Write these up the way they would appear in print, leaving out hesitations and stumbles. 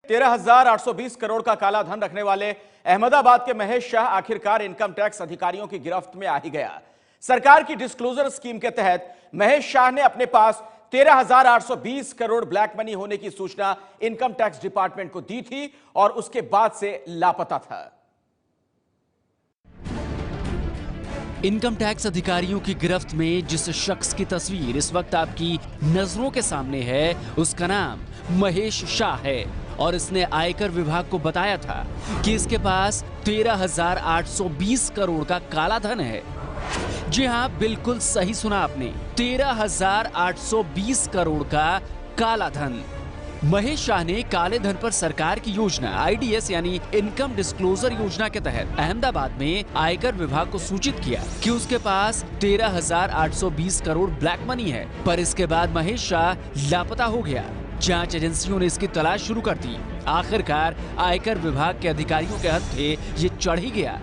13,820 करोड़ का काला धन रखने वाले अहमदाबाद के महेश शाह आखिरकार इनकम टैक्स अधिकारियों की गिरफ्त में आ ही गया। सरकार की डिस्क्लोजर स्कीम के तहत महेश शाह ने अपने पास 13,820 करोड़ ब्लैक मनी होने की सूचना इनकम टैक्स डिपार्टमेंट को दी थी और उसके बाद से लापता था। इनकम टैक्स अधिकारियों की गिरफ्त में जिस शख्स की तस्वीर इस वक्त आपकी नजरों के सामने है, उसका नाम महेश शाह है और इसने आयकर विभाग को बताया था कि इसके पास 13,820 करोड़ का काला धन है। जी हां, बिल्कुल सही सुना आपने, 13,820 करोड़ का काला धन। महेश शाह ने काले धन पर सरकार की योजना IDS यानी इनकम डिस्क्लोजर योजना के तहत अहमदाबाद में आयकर विभाग को सूचित किया कि उसके पास 13,820 करोड़ ब्लैक मनी है, पर इसके बाद महेश शाह लापता हो गया। जांच एजेंसियों ने इसकी तलाश शुरू कर दी। आखिरकार आयकर विभाग के अधिकारियों के हत्थे ये चढ़ ही गया।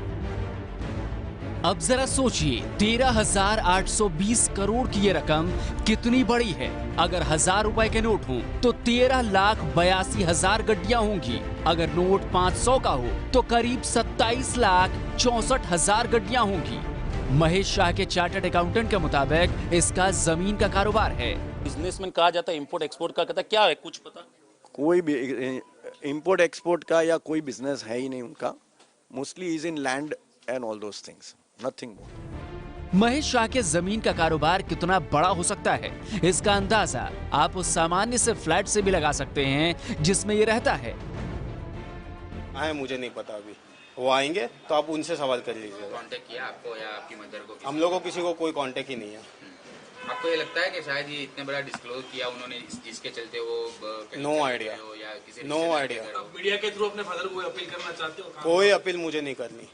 अब जरा सोचिए, 13,820 करोड़ की ये रकम कितनी बड़ी है। अगर 1,000 रुपए के नोट हों तो 13,82,000 गड्डियां होंगी। अगर नोट 500 का हो तो करीब 27,64,000 गड्डियां होंगी। महेश शाह के चार्टर्ड अकाउंटेंट के मुताबिक इसका जमीन का कारोबार है। बिजनेसमैन कहा जाता है, इंपोर्ट एक्सपोर्ट का कहता क्या है, कुछ पता? कोई भी इंपोर्ट एक्सपोर्ट का या कोई बिजनेस है ही नहीं उनका। Mostly is in land and all those things, nothing more. Mahesh Shah के जमीन का कारोबार कितना बड़ा हो सकता है, इसका अंदाजा आप उस सामान्य से फ्लैट से भी लगा सकते हैं जिसमें ये रहता है। मुझे नहीं पता, अभी वो आएंगे तो आप उनसे सवाल कर लीजिए। कांटेक्ट किया आपको या आपकी मदर को? हम लोगों को किसी को कोई कांटेक्ट ही नहीं है। आपको ये लगता है कि शायद ये इतने बड़ा डिस्क्लोज किया उन्होंने जिसके चलते वो no idea, no idea. Media के थ्रू अपने फादर को अपील करना चाहते हो? कोई अपील मुझे नहीं करनी।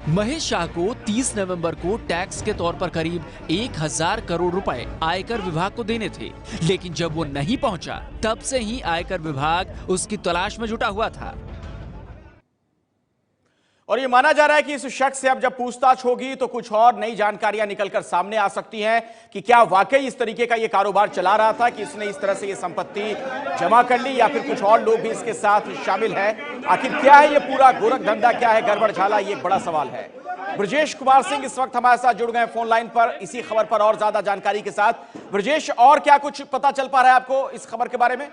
महेश शाह को 30 नवंबर को टैक्स के तौर पर करीब 1,000 करोड़ रुपए आयकर विभाग को देने थे, लेकिन जब वो नहीं पहुंचा तब से ही आयकर विभाग उसकी तलाश में जुटा हुआ था। और ये माना जा रहा है कि इस शख्स से अब जब पूछताछ होगी तो कुछ और नई जानकारियां निकलकर सामने आ सकती हैं कि क्या वाकई इस तरीके का ये कारोबार चला रहा था, कि इसने इस तरह से ये संपत्ति जमा कर ली, या फिर कुछ और लोग भी इसके साथ शामिल हैं। आखिर क्या है ये पूरा गोरख धंधा, क्या है गड़बड़ झाला, ये एक बड़ा सवाल है। ब्रजेश कुमार सिंह इस वक्त हमारे साथ जुड़ गए फोन लाइन पर इसी खबर पर और ज्यादा जानकारी के साथ। ब्रजेश, और क्या कुछ पता चल पा रहा है आपको इस खबर के बारे में?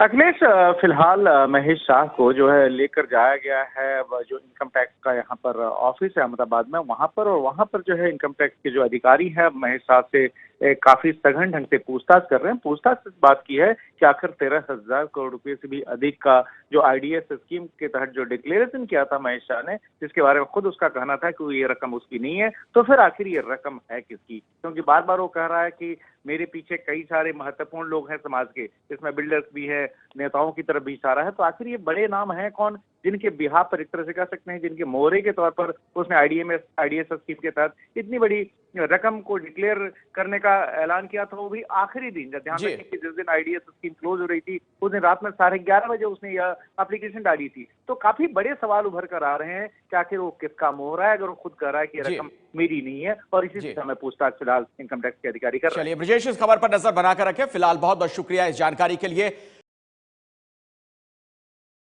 अखिलेश, फिलहाल महेश शाह को जो है लेकर जाया गया है जो इनकम टैक्स का यहाँ पर ऑफिस है अहमदाबाद में, वहां पर, और वहां पर जो है इनकम टैक्स के जो अधिकारी है महेश शाह से काफी सघन ढंग से पूछताछ कर रहे हैं। पूछताछ इस बात की है कि आखिर 13,000 करोड़ रुपए से भी अधिक का जो IDS स्कीम के तहत जो डिक्लेरेशन किया था महेश शाह ने, जिसके बारे में खुद उसका कहना था कि ये रकम उसकी नहीं है, तो फिर आखिर ये रकम है किसकी? क्योंकि बार बार वो कह रहा है कि मेरे पीछे कई सारे महत्वपूर्ण लोग हैं समाज के, इसमें बिल्डर्स भी है, नेताओं की तरफ भी इशारा है। तो आखिर ये बड़े नाम हैं कौन जिनके बिहाफ पर एक तरह से कह सकते हैं, जिनके मोहरे के तौर पर उसने IDS स्कीम के तहत इतनी बड़ी रकम को डिक्लेयर करने का ऐलान किया था, वो भी आखिरी दिन। ध्यान रखें कि जिस दिन IDS स्कीम क्लोज हो रही थी उस दिन रात में 11:30 बजे उसने यह एप्लीकेशन डाली थी। तो काफी बड़े सवाल उभर कर आ रहे हैं कि आखिर वो किसका मोहरा है, अगर वो खुद कह रहा है कि रकम मेरी नहीं है। और इसी दिशा में पूछताछ फिलहाल इनकम टैक्स के अधिकारी कर रहे हैं। चलिए ब्रजेश, इस खबर पर नजर बनाकर रखें। फिलहाल बहुत बहुत शुक्रिया इस जानकारी के लिए।